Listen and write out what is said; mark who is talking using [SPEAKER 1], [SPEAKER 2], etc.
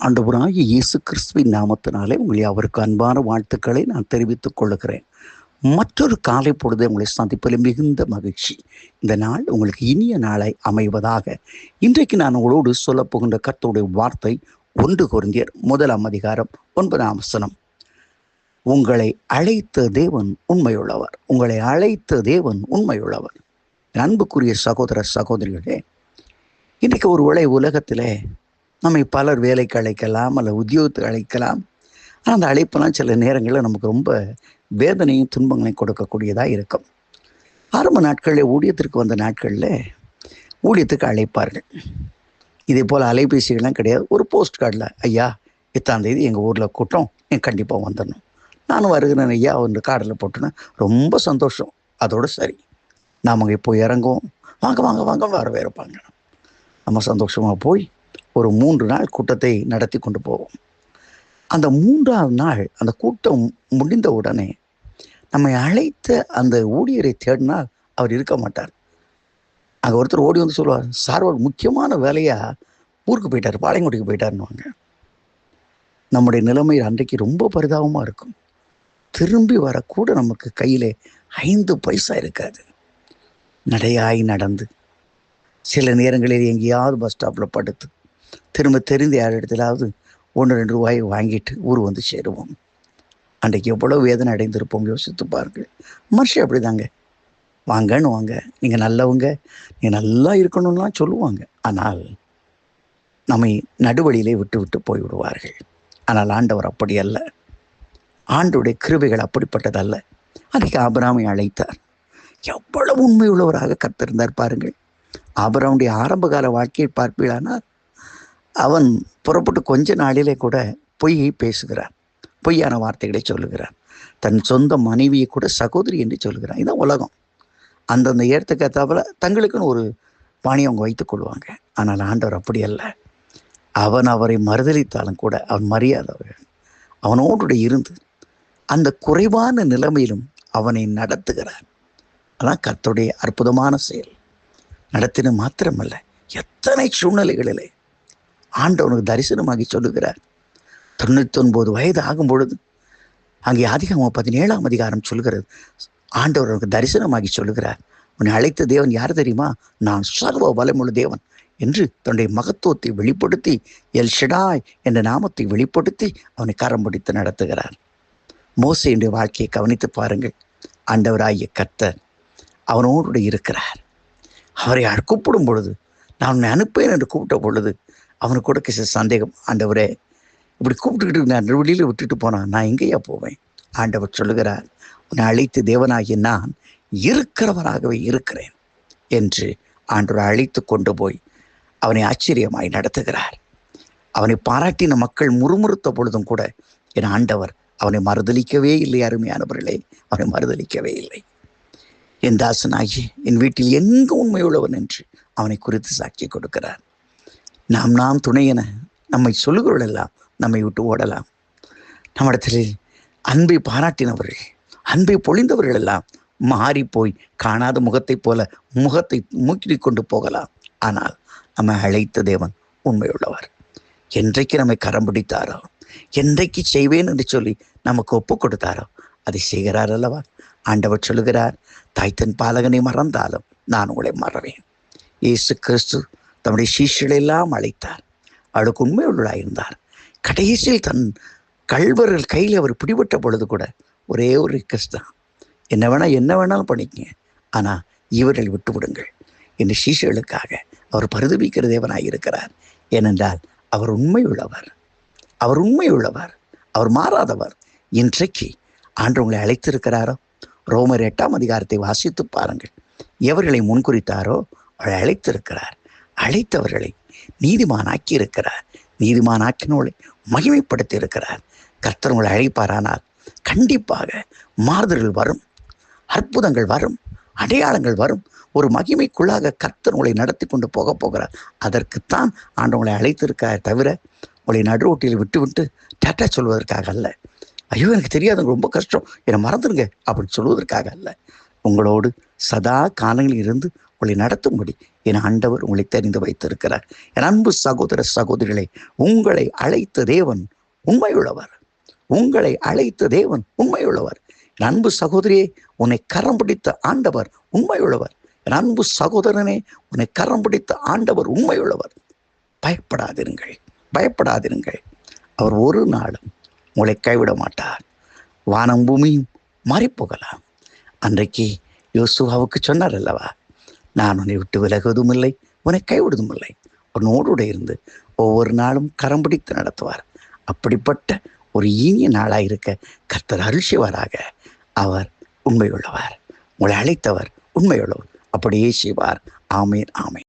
[SPEAKER 1] ஆண்டவராகிய இயேசு கிறிஸ்துவின் நாமத்தினாலே உங்களை அவருக்கு அன்பான வாழ்த்துக்களை நான் தெரிவித்துக் கொள்ளுகிறேன். மற்றொரு காலை பொழுது உங்களை சந்திப்பதில் மிகுந்த மகிழ்ச்சி. இந்த நாள் உங்களுக்கு இனிய நாளை அமைவதாக. இன்றைக்கு நான் உங்களோடு சொல்லப் போகின்ற கர்த்தருடைய வார்த்தை 1 கொரிந்தியர் 1:9. உங்களை அழைத்த தேவன் உண்மையுள்ளவர். உங்களை அழைத்த தேவன் உண்மையுள்ளவர். அன்புக்குரிய சகோதர சகோதரிகளே, இன்றைக்கு ஒருவேளை உலகத்திலே நம்மை பலர் வேலைக்கு அழைக்கலாம், அல்ல உத்தியோகத்துக்கு அழைக்கலாம். ஆனால் அந்த அழைப்பெல்லாம் சில நேரங்களில் நமக்கு ரொம்ப வேதனையும் துன்பங்களையும் கொடுக்கக்கூடியதாக இருக்கும். ஆரம்ப நாட்களில் ஊழியத்திற்கு வந்த நாட்களில் ஊழியத்துக்கு அழைப்பார்கள். இதே போல் அலைபேசிகள்லாம் கிடையாது. ஒரு போஸ்ட் கார்டில், ஐயா இத்தாம் தேதி எங்கள் ஊரில் கூட்டம், கண்டிப்பாக வந்துடணும், நானும் வருகிறேன் ஐயா ஒரு கார்டில் போட்டேன்னா ரொம்ப சந்தோஷம். அதோடு சரி, நாம் அங்கே போய் இறங்குவோம், வாங்க வாங்க வாங்க வரவே இருப்பாங்க. நம்ம சந்தோஷமாக போய் ஒரு 3 நாள் கூட்டத்தை நடத்தி கொண்டு போவோம். அந்த 3ஆவது நாள் அந்த கூட்டம் முடிந்த உடனே நம்மை அழைத்த அந்த ஊழியரை தேடினால் அவர் இருக்க மாட்டார். அங்கே ஒருத்தர் ஓடி வந்து சொல்லுவார், சார் ஒரு முக்கியமான வேலையாக ஊருக்கு போயிட்டார், பாளையங்குடிக்கு போயிட்டாருன்னுவாங்க. நம்முடைய நிலைமை அன்றைக்கு ரொம்ப பரிதாபமாக இருக்கும். திரும்பி வரக்கூட நமக்கு கையில் 5 பைசா இருக்காது. நடையாய் நடந்து சில நேரங்களில் எங்கேயாவது பஸ் ஸ்டாப்பில் படுத்து திரும்ப தெரிந்த யார் இடத்துலாவது 1-2 ரூபாய் வாங்கிட்டு ஊர் வந்து சேருவோம். அன்றைக்கு எவ்வளோ வேதனை அடைந்திருப்போம் யோசித்து பாருங்கள். மனுஷன் அப்படி தாங்க, வாங்கன்னு வாங்க, நீங்கள் நல்லவங்க, நீங்கள் நல்லா இருக்கணும்லாம் சொல்லுவாங்க. ஆனால் நம்மை நடுவழியிலே விட்டு விட்டு போய்விடுவார்கள். ஆனால் ஆண்டவர் அப்படி அல்ல. ஆண்டவருடைய கிருபைகள் அப்படிப்பட்டதல்ல. அன்றைக்கு ஆபிரகாமை அழைத்தார். எவ்வளவு உண்மை உள்ளவராக கர்த்தர் பாருங்கள். ஆபிரகாமுடைய ஆரம்பகால வாழ்க்கையை பார்ப்பீர்களானால் அவன் புறப்பட்டு கொஞ்ச நாளிலே கூட பொய்யை பேசுகிறான், பொய்யான வார்த்தைகளை சொல்லுகிறான். தன் சொந்த மனைவியை கூட சகோதரி என்று சொல்லுகிறான். இதான் உலகம். அந்தந்த ஏற்றுக்க தவிர தங்களுக்குன்னு ஒரு பாணியை அவங்க வைத்துக் கொள்வாங்க. ஆனால் ஆண்டவர் அப்படி அல்ல. அவன் அவரை மறுதலித்தாலும் கூட அவன் மரியாதவர்கள் அவனோடு இருந்து அந்த குறைவான நிலைமையிலும் அவனை நடத்துகிறார். அதான் கர்த்தருடைய அற்புதமான செயல். நடத்தின மாத்திரமல்ல, எத்தனை சூழ்நிலைகளிலே ஆண்டவனுக்கு தரிசனமாகி சொல்லுகிறார். 99 வயது ஆகும் பொழுது அங்கே ஆதிகாமம் 17ஆம் அதிகாரம் சொல்கிறது, ஆண்டவருக்கு தரிசனமாகி சொல்லுகிறார், உன்னை அழைத்த தேவன் யார் தெரியுமா? நான் சர்வ வல்லமையுள்ள தேவன் என்று தன்னுடைய மகத்துவத்தை வெளிப்படுத்தி எல் ஷடாய் என்ற நாமத்தை வெளிப்படுத்தி அவனை கரம் பிடித்து நடத்துகிறார். மோசேயுடைய வாழ்க்கையை கவனித்து பாருங்கள். ஆண்டவராகிய கர்த்தர் அவனோடு இருக்கிறார். அவரை கூப்பிடும் பொழுது, நான் உன்னை அனுப்பேன் என்று கூப்பிட்ட பொழுது அவனுக்கு கூட சில சந்தேகம். ஆண்டவரே, இப்படி கூப்பிட்டுக்கிட்டு நான் வெளியில் விட்டுட்டு போனான், நான் எங்கேயா போவேன்? ஆண்டவர் சொல்லுகிறார், உன்னை அழைத்து தேவனாகிய நான் இருக்கிறவராகவே இருக்கிறேன் என்று ஆண்டவர் அழைத்து கொண்டு போய் அவனை ஆச்சரியமாய் நடத்துகிறார். அவனை பாராட்டின மக்கள் முறுமுறுத்த பொழுதும் கூட என் ஆண்டவர் அவனை மறுதலிக்கவே இல்லை. அருமையானவர்களே, அவனை மறுதலிக்கவே இல்லை. என் தாசனாகி என் வீட்டில் எங்கு உண்மையுள்ளவன் என்று அவனை குறித்து சாட்சி கொடுக்கிறார். நாம் துணை என நம்மை சொல்லுகிறவர்கள் எல்லாம் நம்மை விட்டு ஓடலாம். நம்மிடத்தில் அன்பை பாராட்டினவர்கள், அன்பை பொழிந்தவர்கள் எல்லாம் மாறி போய் காணாத முகத்தை போல முகத்தை மூக்கி கொண்டு போகலாம். ஆனால் நம்மை அழைத்த தேவன் உண்மையுள்ளவர். என்றைக்கு நம்மை கரம் பிடித்தாரோ, என்றைக்கு செய்வேன் என்று சொல்லி நமக்கு ஒப்பு கொடுத்தாரோ அதை செய்கிறார் அல்லவா? ஆண்டவர் சொல்லுகிறார், தாய் தன் பாலகனை மறந்தாலும் நான் உங்களை மறவேன். இயேசு கிறிஸ்து தம்முடைய சீஷர்களை எல்லாம் அழைத்தார். அவளுக்கு உண்மை உள்ளாயிருந்தார். கடைசியில் தன் கள்வர்கள் கையில் அவர் பிடிபட்ட பொழுது கூட ஒரே ஒரு ரிக்வெஸ்ட் தான், என்ன வேணாலும் பண்ணிக்கங்க, ஆனால் இவர்களை விட்டு விடுங்கள் என்று சீஷர்களுக்காக அவர் பரிதபிக்கிற தேவனாய் இருக்கிறார். ஏனென்றால் அவர் உண்மை உள்ளவர், அவர் உண்மை உள்ளவர், அவர் மாறாதவர். இன்றைக்கு ஆண்டவர் உங்களை அழைத்திருக்கிறாரோ? ரோமர் 8ஆம் அதிகாரத்தை வாசித்து பாருங்கள். எவர்களை முன்குறித்தாரோ அவளை அழைத்திருக்கிறார். அழைத்தவர்களை நீதிமானாக்கி இருக்கிறார். நீதிமானாக்கினோளை மகிமைப்படுத்தி இருக்கிறார். கர்த்தர் உங்களை அழைப்பாரானால் கண்டிப்பாக மாறுதல்கள் வரும், அற்புதங்கள் வரும், அடையாளங்கள் வரும். ஒரு மகிமைக்குள்ளாக கர்த்தர் உங்களை நடத்தி கொண்டு போகிறார். அதற்குத்தான் ஆண்டவங்களை அழைத்திருக்கார். தவிர உங்களை நடு ரோட்டில் விட்டு விட்டு டாட்டா சொல்வதற்காக அல்ல. ஐயோ எனக்கு தெரியாதுங்க, ரொம்ப கஷ்டம், என்னை மறந்துடுங்க அப்படின்னு சொல்வதற்காக அல்ல. உங்களோடு சதா காலங்களில் இருந்து உங்களை நடத்தும்படி என் ஆண்டவர் உங்களை தெரிந்து வைத்திருக்கிறார். என் அன்பு சகோதர சகோதரிகளை, உங்களை அழைத்த தேவன் உண்மையுள்ளவர். உங்களை அழைத்த தேவன் உண்மையுள்ளவர். என் அன்பு சகோதரியே, உன்னை கரம் பிடித்த ஆண்டவர் உண்மையுள்ளவர். என் அன்பு சகோதரனே, உன்னை கரம் பிடித்த ஆண்டவர் உண்மையுள்ளவர். பயப்படாதிருங்கள், பயப்படாதிருங்கள். அவர் ஒரு நாளும் உங்களை கைவிட மாட்டார். வானம் பூமியும் மாறிப்போகலாம். அன்றைக்கு யோசுவாவுக்கு சொன்னார் அல்லவா, நான் உன்னை விட்டு விலகுவதும் இல்லை, உன்னை கைவிடுவதும் இல்லை. உன்னோடு இருந்து ஒவ்வொரு நாளும் கரம் பிடித்து நடத்துவார். அப்படிப்பட்ட ஒரு இனிய நாளாயிருக்க கர்த்தர் அருள் செய்வாராக. அவர் உண்மையுள்ளவர். உங்களை அழைத்தவர் உண்மையுள்ளவர். அப்படியே செய்வார். ஆமேன், ஆமேன்.